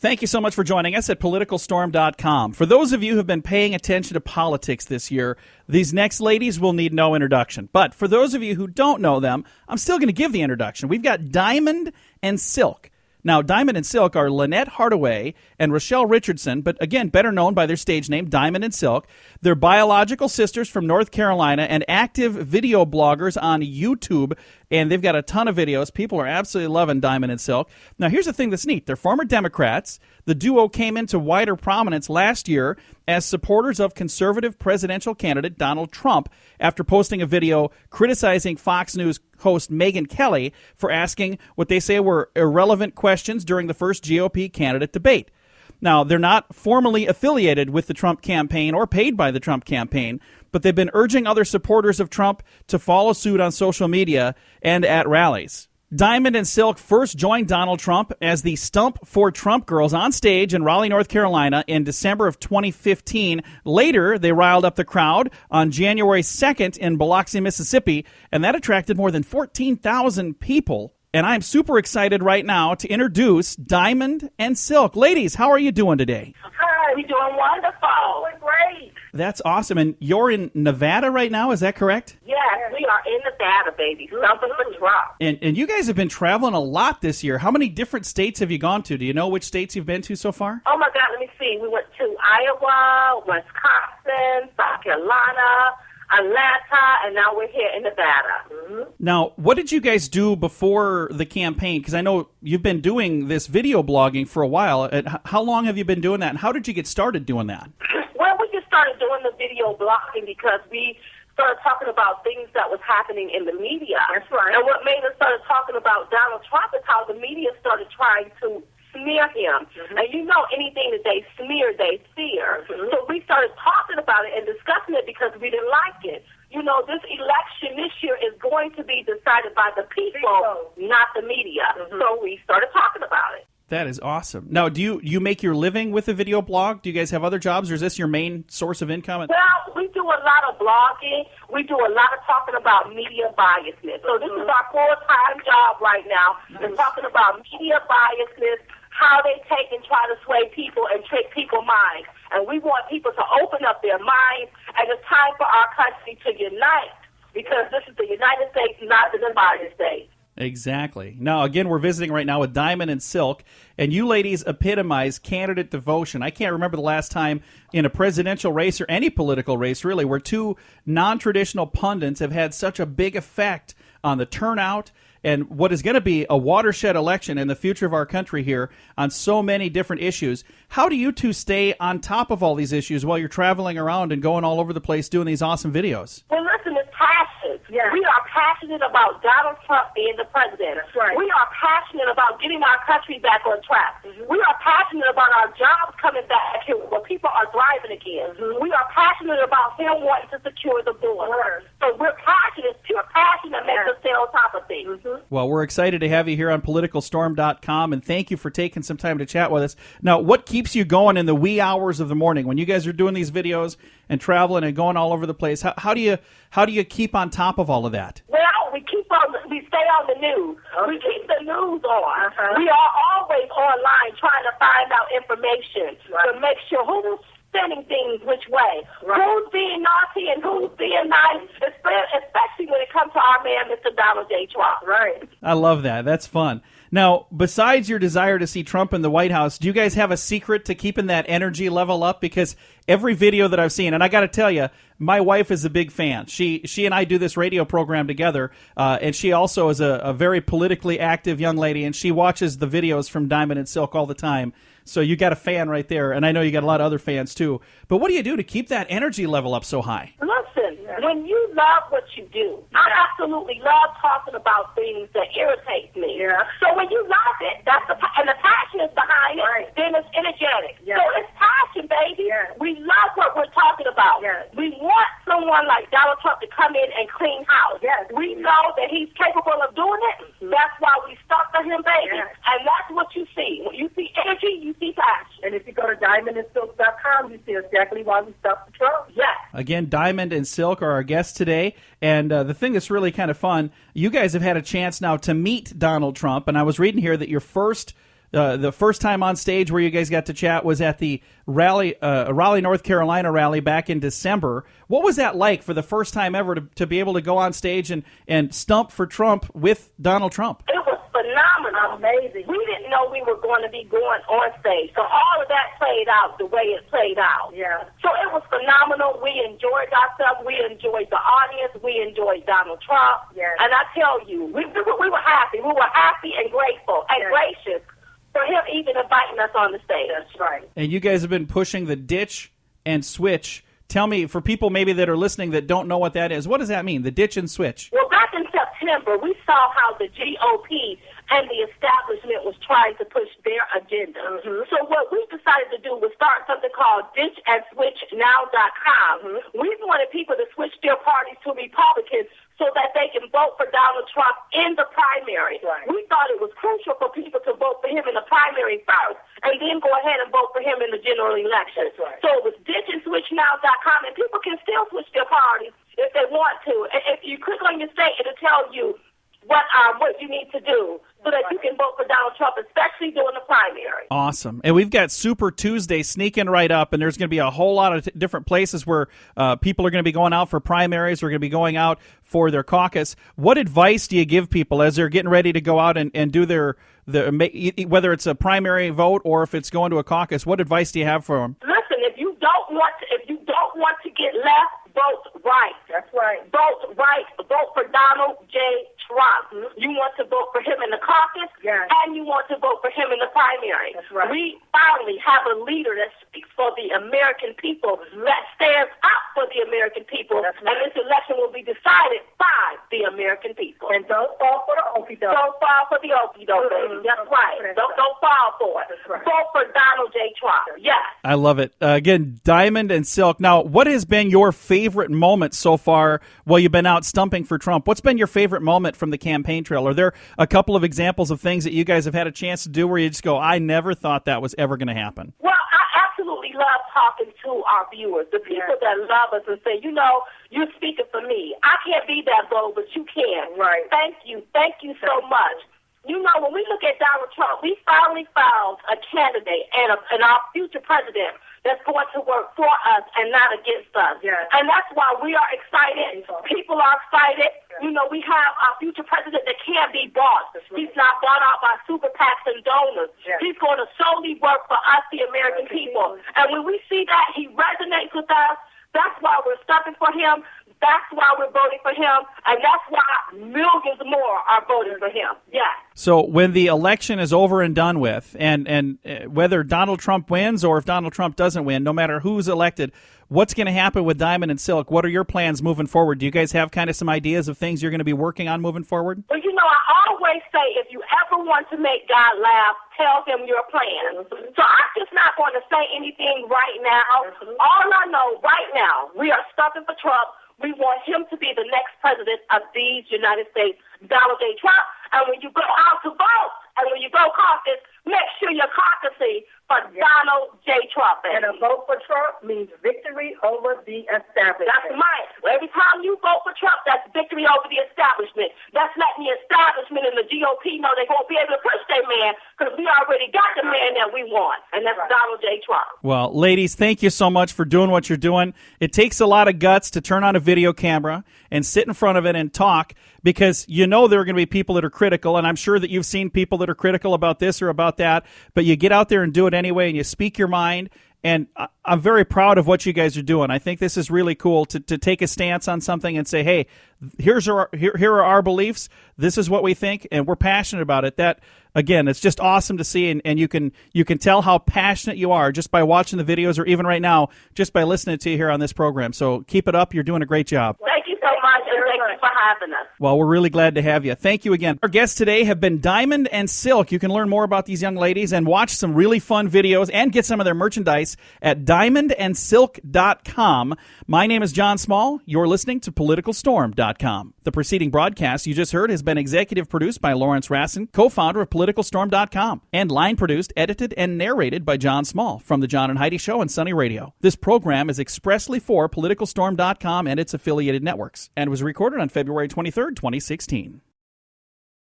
Thank you so much for joining us at politicalstorm.com. For those of you who have been paying attention to politics this year, these next ladies will need no introduction. But for those of you who don't know them, I'm still going to give the introduction. We've got Diamond and Silk. Now, Diamond and Silk are Lynnette Hardaway and Rochelle Richardson, but again, better known by their stage name, Diamond and Silk. They're biological sisters from North Carolina and active video bloggers on YouTube, and they've got a ton of videos. People are absolutely loving Diamond and Silk. Now, here's the thing that's neat. They're former Democrats. The duo came into wider prominence last year as supporters of conservative presidential candidate Donald Trump after posting a video criticizing Fox News host Megyn Kelly for asking what they say were irrelevant questions during the first GOP candidate debate. Now, they're not formally affiliated with the Trump campaign or paid by the Trump campaign, but they've been urging other supporters of Trump to follow suit on social media and at rallies. Diamond and Silk first joined Donald Trump as the Stump for Trump girls on stage in Raleigh, North Carolina in December of 2015. Later, they riled up the crowd on January 2nd in Biloxi, Mississippi, and that attracted more than 14,000 people. And I'm super excited right now to introduce Diamond and Silk. Ladies, how are you doing today? Hi, we're doing wonderful. We're great. That's awesome. And you're in Nevada right now, is that correct? Yes, we are in Nevada, baby. Something for Trump. And you guys have been traveling a lot this year. How many different states have you gone to? Do you know which states you've been to so far? Oh, my God, let me see. We went to Iowa, Wisconsin, South Carolina, Atlanta, and now we're here in Nevada. Mm-hmm. Now, what did you guys do before the campaign? Because I know you've been doing this video blogging for a while. How long have you been doing that, and how did you get started doing that? Well, we just started doing the video blogging because we started talking about things that was happening in the media. That's right. And what made us started talking about Donald Trump is how the media started trying to smear him. Mm-hmm. And you know, anything that they smear, they fear. Mm-hmm. So we started talking about it and discussing it because we didn't like it. You know, this election this year is going to be decided by the people, not the media. Mm-hmm. So we started talking about it. That is awesome. Now, do you make your living with a video blog? Do you guys have other jobs, or is this your main source of income? Well, we do a lot of blogging. We do a lot of talking about media biasness. So this is our full-time job right now. Nice. We're talking about media biasness, how they take and try to sway people and trick people's minds. And we want people to open up their minds, and it's time for our country to unite, because this is the United States, not the divided states. Exactly. Now, again, we're visiting right now with Diamond and Silk, and you ladies epitomize candidate devotion. I can't remember the last time in a presidential race or any political race, really, where two non-traditional pundits have had such a big effect on the turnout and what is going to be a watershed election in the future of our country here on so many different issues. How do you two stay on top of all these issues while you're traveling around and going all over the place doing these awesome videos? Well, listen, it's passion. Yeah. We are passionate about Donald Trump being the president. That's right. We are passionate about getting our country back on track. Mm-hmm. We are passionate about our jobs coming back here where people are thriving again. Mm-hmm. We are passionate about him wanting to secure the border. So we're passionate. It's pure passion that makes us stay on top of things. Mm-hmm. Well, we're excited to have you here on politicalstorm.com, and thank you for taking some time to chat with us. Now, what keeps you going in the wee hours of the morning when you guys are doing these videos and traveling and going all over the place? How do you keep on top of all of that? Well, we stay on the news. Okay. We keep the news on. Uh-huh. We are always online trying to find out information to make sure who's sending things which way, who's being naughty and who's being nice, especially when it comes to our man, Mr. Donald J. Trump. Right. I love that. That's fun. Now, besides your desire to see Trump in the White House, do you guys have a secret to keeping that energy level up? Because every video that I've seen, and I got to tell you, my wife is a big fan. She and I do this radio program together, and she also is a very politically active young lady, and she watches the videos from Diamond and Silk all the time. So you got a fan right there, and I know you got a lot of other fans too. But what do you do to keep that energy level up so high? Listen, when you love what you do, I absolutely love talking about things that irritate me. Yeah. So when you love it, and the passion is behind it, then it's energetic. Yeah. So it's passion, baby. Yeah. We love what we're talking about. Yeah. We want someone like Donald Trump to come in and clean house. Yes. We know that he's capable of doing it. Mm-hmm. That's why we stuck to him, baby. Yes. And that's what you see. When you see energy, you see passion. And if you go to diamondandsilk.com, you see exactly why we stuck to Trump. Yes. Again, Diamond and Silk are our guests today. And the thing that's really kind of fun, you guys have had a chance now to meet Donald Trump. And I was reading here that your first The first time on stage where you guys got to chat was at the Raleigh, North Carolina rally back in December. What was that like for the first time ever to be able to go on stage and stump for Trump with Donald Trump? It was phenomenal. Amazing. We didn't know we were going to be going on stage. So all of that played out the way it played out. Yeah. So it was phenomenal. We enjoyed ourselves. We enjoyed the audience. We enjoyed Donald Trump. Yes. And I tell you, we were happy. We were happy and grateful and gracious for him even inviting us on the stage. That's right. And you guys have been pushing the ditch and switch. Tell me, for people maybe that are listening that don't know what that is, what does that mean, the ditch and switch? Well, back in September, we saw how the GOP and the establishment was trying to push their agenda. Mm-hmm. So what we decided to do was start something called ditchandswitchnow.com. Mm-hmm. We wanted people to switch their parties to Republicans so that they can vote for Donald Trump in the primary. Right. We thought it was crucial for people to vote for him in the primary first and then go ahead and vote for him in the general election. Right. So it was ditchandswitchnow.com, and people can still switch their parties if they want to. And if you click on your state, it'll tell you what you need to do so that you can vote for Donald Trump, especially during the primary. Awesome. And we've got Super Tuesday sneaking right up, and there's going to be a whole lot of different places where people are going to be going out for primaries or going to be going out for their caucus. What advice do you give people as they're getting ready to go out and do their whether it's a primary vote or if it's going to a caucus? What advice do you have for them? Listen, if you don't want to get left, vote right. That's right. Vote right. Vote for Donald J. Trump. Mm-hmm. You want to vote for him in the caucus, and you want to vote for him in the primary. That's right. We finally have a leader that speaks for the American people, that stands up for the American people, and this election will be decided by the American people. And don't fall for the okie doke. Don't fall for the okie doke, baby. That's right. Don't fall for it. Right. Vote for Donald J. Trump. Yes. I love it. Again, Diamond and Silk. Now, what has been your favorite moment so far while you've been out stumping for Trump? What's been your favorite moment from the campaign trail? Are there a couple of examples of things that you guys have had a chance to do where you just go, I never thought that was ever going to happen? Well, I absolutely love talking to our viewers, the people that love us and say, you're speaking for me. I can't be that bold, but you can. Right. Thank you. Thank you so much. When we look at Donald Trump, we finally found a candidate and our future president that's going to work for us and not against us. Yes. And that's why we are excited. People are excited. Yes. We have our future president that can't be bought. Right. He's not bought out by super PACs and donors. Yes. He's going to solely work for us, the American people. And when we see that he resonates with us, that's why we're stumping for him. That's why we're voting for him, and that's why millions more are voting for him. Yeah. So when the election is over and done with, and whether Donald Trump wins or if Donald Trump doesn't win, no matter who's elected, what's going to happen with Diamond and Silk? What are your plans moving forward? Do you guys have kind of some ideas of things you're going to be working on moving forward? Well, I always say if you ever want to make God laugh, tell him your plan. So I'm just not going to say anything right now. All I know right now, we are stumping for Trump. We want him to be the next president of these United States, Donald J. Trump. And when you go out to vote, and when you go caucus, make sure you're caucusing for Donald J. Trump. And a vote for Trump means victory over the establishment. That's right. Every time you vote for Trump, that's victory over the establishment. That's letting the establishment and the GOP know they won't be able to push their man because we already got the man that we want, and that's Donald J. Trump. Well, ladies, thank you so much for doing what you're doing. It takes a lot of guts to turn on a video camera and sit in front of it and talk because there are going to be people that are critical, and I'm sure that you've seen people that are critical about this or about that, but you get out there and do it anyway, and you speak your mind, and I'm very proud of what you guys are doing. I think this is really cool to take a stance on something and say, hey, here are our beliefs, this is what we think, and we're passionate about it. That, again, it's just awesome to see, and you can tell how passionate you are just by watching the videos or even right now, just by listening to you here on this program. So keep it up. You're doing a great job. Thank you so much, and thank you for having us. Well, we're really glad to have you. Thank you again. Our guests today have been Diamond and Silk. You can learn more about these young ladies and watch some really fun videos and get some of their merchandise at diamondandsilk.com. My name is John Small. You're listening to politicalstorm.com. The preceding broadcast you just heard has been executive produced by Laurance Rassin, co-founder of politicalstorm.com, and line produced, edited, and narrated by John Small from The John and Heidi Show and Sunny Radio. This program is expressly for politicalstorm.com and its affiliated networks and was recorded on February 23rd, 2016.